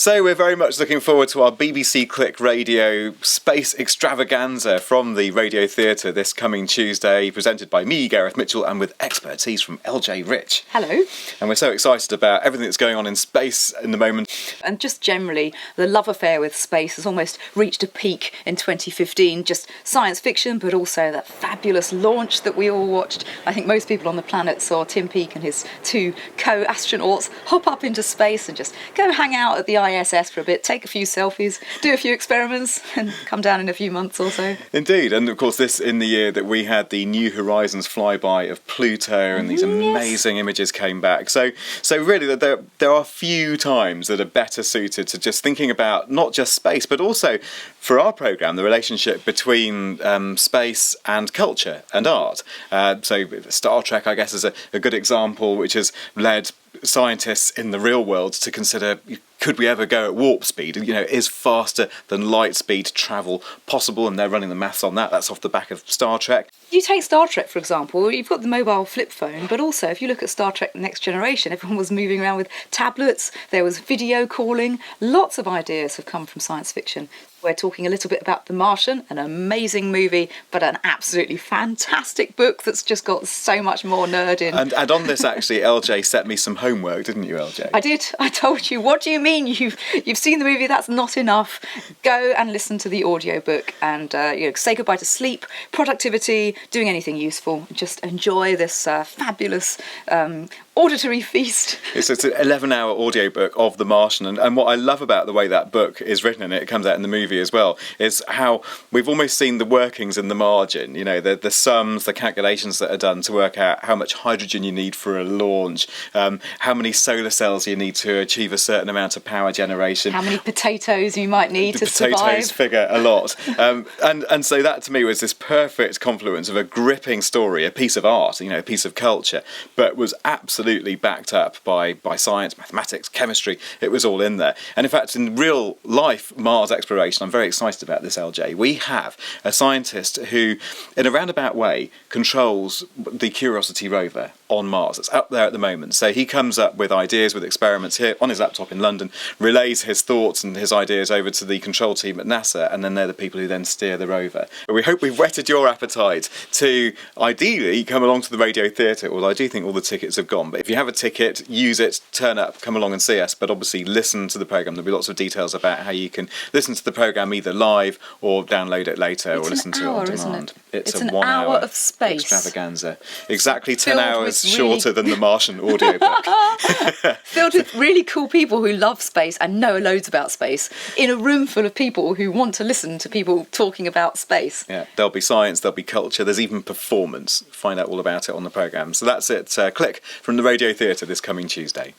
So we're very much looking forward to our BBC Click Radio Space Extravaganza from the Radio Theatre this coming Tuesday, presented by me, Gareth Mitchell, and with expertise from LJ Rich. Hello. And we're so excited about everything that's going on in space in the moment. And just generally, the love affair with space has almost reached a peak in 2015. Just science fiction, but also that fabulous launch that we all watched. I think most people on the planet saw Tim Peake and his two co-astronauts hop up into space and just go hang out at the ISS for a bit, take a few selfies, do a few experiments, and come down in a few months or so. Indeed, and of course this in the year that we had the New Horizons flyby of Pluto, and these amazing images came back. So really there are few times that are better suited to just thinking about not just space, but also for our programme, the relationship between space and culture and art. So Star Trek, I guess, is a good example, which has led scientists in the real world to consider, could we ever go at warp speed? You know, is faster than light speed travel possible? And they're running the maths on that. That's off the back of Star Trek. You take Star Trek, for example, you've got the mobile flip phone, but also if you look at Star Trek Next Generation, everyone was moving around with tablets, there was video calling. Lots of ideas have come from science fiction. We're talking a little bit about The Martian, an amazing movie, but an absolutely fantastic book that's just got so much more nerd in. And on this, actually, LJ set me some homework, didn't you, LJ? I did. I told you. What do you mean? You've seen the movie? That's not enough. Go and listen to the audiobook and say goodbye to sleep, productivity, doing anything useful. Just enjoy this fabulous auditory feast. It's an 11-hour audiobook of The Martian, and what I love about the way that book is written, and it comes out in the movie as well, is how we've almost seen the workings in the margin, you know, the sums, the calculations that are done to work out how much hydrogen you need for a launch, how many solar cells you need to achieve a certain amount of power generation, how many potatoes you might need to survive. The potatoes figure a lot. And so that to me was this perfect confluence of a gripping story, a piece of art, a piece of culture, but was absolutely backed up by science, mathematics, chemistry. It was all in there. And in fact, in real life Mars exploration, I'm very excited about this, LJ. We have a scientist who, in a roundabout way, controls the Curiosity rover on Mars. It's up there at the moment. So he comes up with ideas, with experiments here on his laptop in London, relays his thoughts and his ideas over to the control team at NASA, and then they're the people who then steer the rover. But we hope we've whetted your appetite to ideally come along to the Radio Theatre, although I do think all the tickets have gone. But if you have a ticket, use it, turn up, come along and see us, but obviously listen to the programme. There'll be lots of details about how you can listen to the programme either live or download it later or listen to it on demand. It's an hour of space extravaganza. Exactly 10 hours shorter than the Martian audiobook. Filled with really cool people who love space and know loads about space, in a room full of people who want to listen to people talking about space. Yeah, there'll be science, there'll be culture, there's even performance. Find out all about it on the programme. So that's it. Click from the Radio Theatre this coming Tuesday.